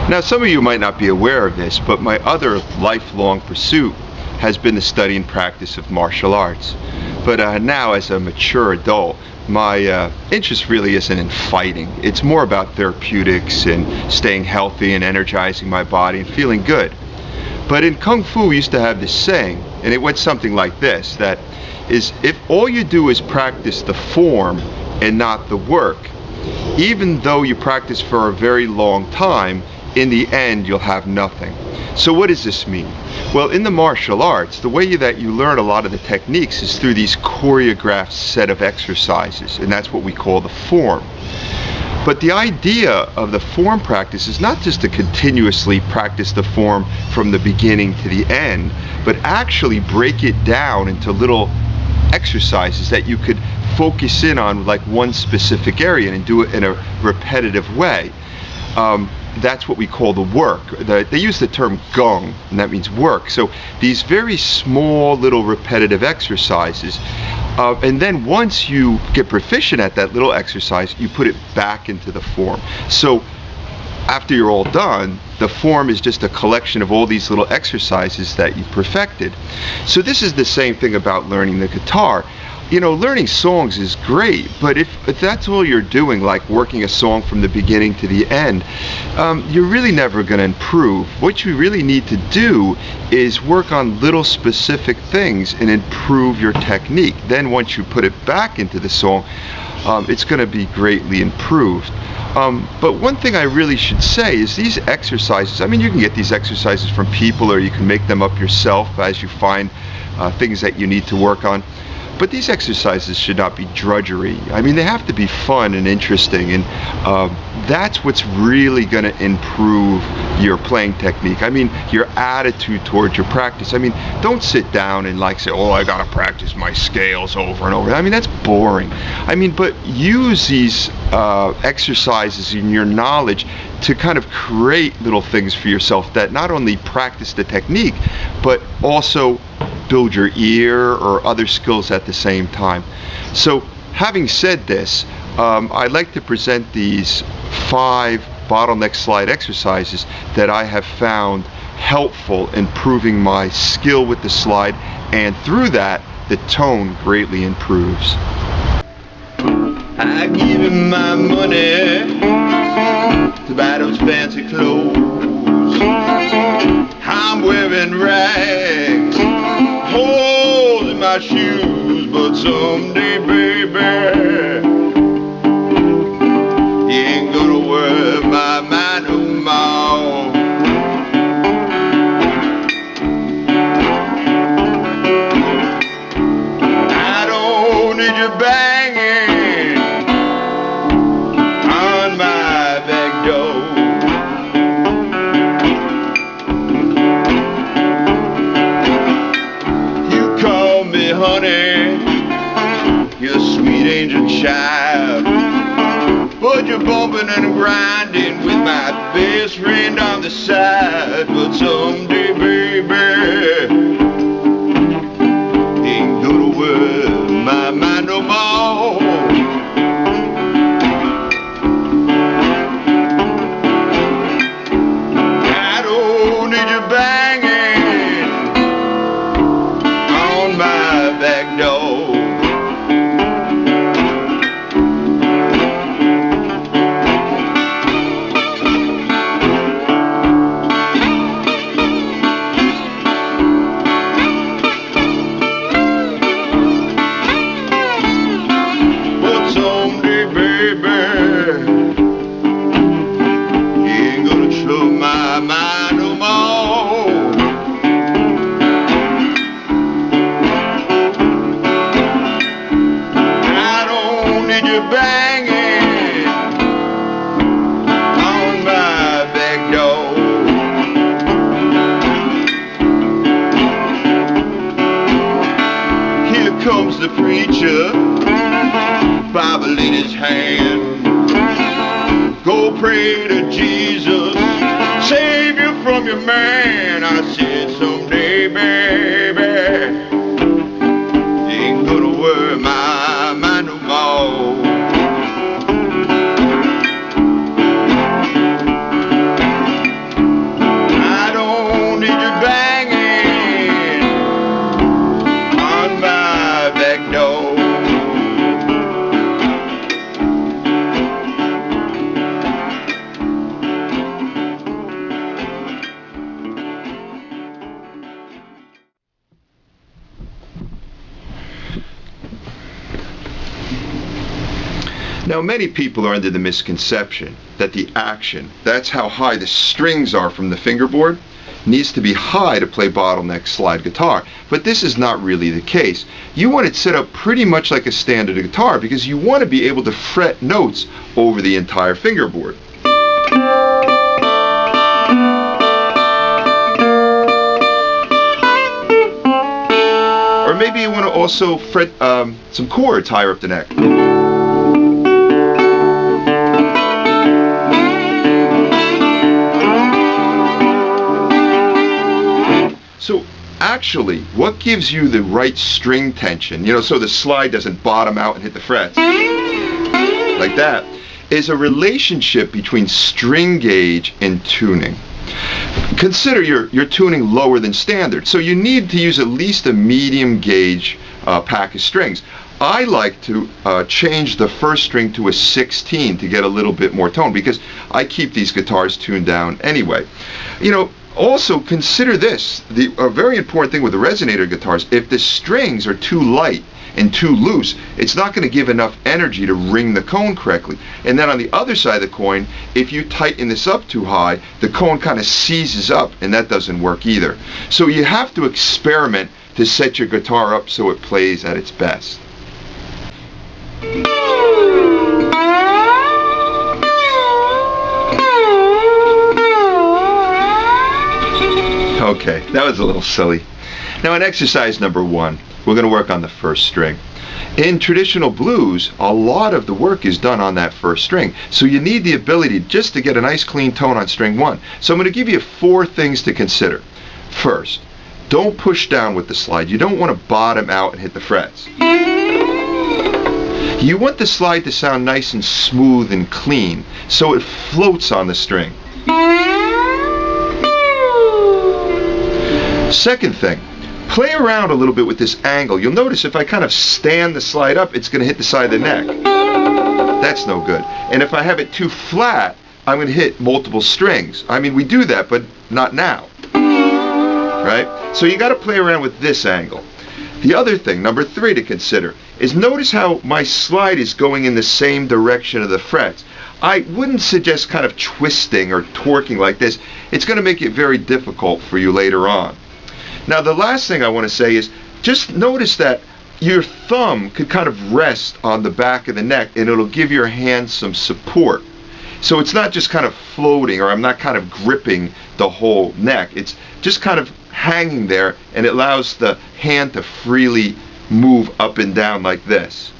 Now, some of you might not be aware of this, but my other lifelong pursuit has been the study and practice of martial arts. But now, as a mature adult, my interest really isn't in fighting. It's more about therapeutics and staying healthy and energizing my body and feeling good. But in Kung Fu, we used to have this saying, and it went something like this, that is, if all you do is practice the form and not the work, even though you practice for a very long time, in the end you'll have nothing. So what does this mean? Well, in the martial arts, the way that you learn a lot of the techniques is through these choreographed set of exercises, and that's what we call the form. But the idea of the form practice is not just to continuously practice the form from the beginning to the end, but actually break it down into little exercises that you could focus in on, like one specific area, and do it in a repetitive way. That's what we call the work. They use the term gong, and that means work. So these very small little repetitive exercises, and then once you get proficient at that little exercise, you put it back into the form. So after you're all done, the form is just a collection of all these little exercises that you perfected. So this is the same thing about learning the guitar. You know, learning songs is great, but if that's all you're doing, like working a song from the beginning to the end, you're really never going to improve. What you really need to do is work on little specific things and improve your technique. Then once you put it back into the song, it's going to be greatly improved. But one thing I really should say is these exercises, I mean, you can get these exercises from people, or you can make them up yourself as you find things that you need to work on. But these exercises should not be drudgery. I mean, they have to be fun and interesting, and that's what's really going to improve your playing technique. I mean, your attitude towards your practice. I mean, don't sit down and like say, oh, I got to practice my scales over and over. I mean, that's boring. I mean, but use these exercises in your knowledge to kind of create little things for yourself that not only practice the technique, but also build your ear or other skills at the same time. So having said this, I'd like to present these 5 bottleneck slide exercises that I have found helpful in improving my skill with the slide, and through that the tone greatly improves. I give him my money to buy those fancy clothes. I'm wearing rags, holes in my shoes, but someday, baby, you ain't gonna worry my mind no more. I don't need you banging on my back door. Honey, you're a sweet angel child, but you're bumping and grinding with my best friend on the side. But someday, baby, ain't gonna worry my mind no more. I don't need you banging on my back door. But someday, baby, you ain't gonna trouble my mind no more. You're banging on my back door. Here comes the preacher, Bible in his hand. Go pray to Jesus, save you from your man. I said someday, baby, you ain't gonna worry my mind no more. Now, many people are under the misconception that the action, that's how high the strings are from the fingerboard, needs to be high to play bottleneck slide guitar. But this is not really the case. You want it set up pretty much like a standard guitar because you want to be able to fret notes over the entire fingerboard. Or maybe you want to also fret some chords higher up the neck. So actually, what gives you the right string tension, so the slide doesn't bottom out and hit the frets, like that, is a relationship between string gauge and tuning. Consider you're tuning lower than standard, so you need to use at least a medium gauge pack of strings. I like to change the first string to a 16 to get a little bit more tone because I keep these guitars tuned down anyway. Also consider this, a very important thing with the resonator guitars: if the strings are too light and too loose, it's not going to give enough energy to ring the cone correctly. And then on the other side of the coin, if you tighten this up too high, the cone kind of seizes up, and that doesn't work either. So you have to experiment to set your guitar up so it plays at its best. Okay, that was a little silly. Now in exercise number 1, we're going to work on the first string. In traditional blues, a lot of the work is done on that first string. So you need the ability just to get a nice clean tone on string 1. So I'm going to give you 4 things to consider. First, don't push down with the slide. You don't want to bottom out and hit the frets. You want the slide to sound nice and smooth and clean, so it floats on the string. Second thing, play around a little bit with this angle. You'll notice if I kind of stand the slide up, it's going to hit the side of the neck. That's no good. And if I have it too flat, I'm going to hit multiple strings. I mean, we do that, but not now. Right? So you got to play around with this angle. The other thing, number 3 to consider, is notice how my slide is going in the same direction of the frets. I wouldn't suggest kind of twisting or torquing like this. It's going to make it very difficult for you later on. Now the last thing I want to say is just notice that your thumb could kind of rest on the back of the neck and it'll give your hand some support. So it's not just kind of floating, or I'm not kind of gripping the whole neck. It's just kind of hanging there, and it allows the hand to freely move up and down like this.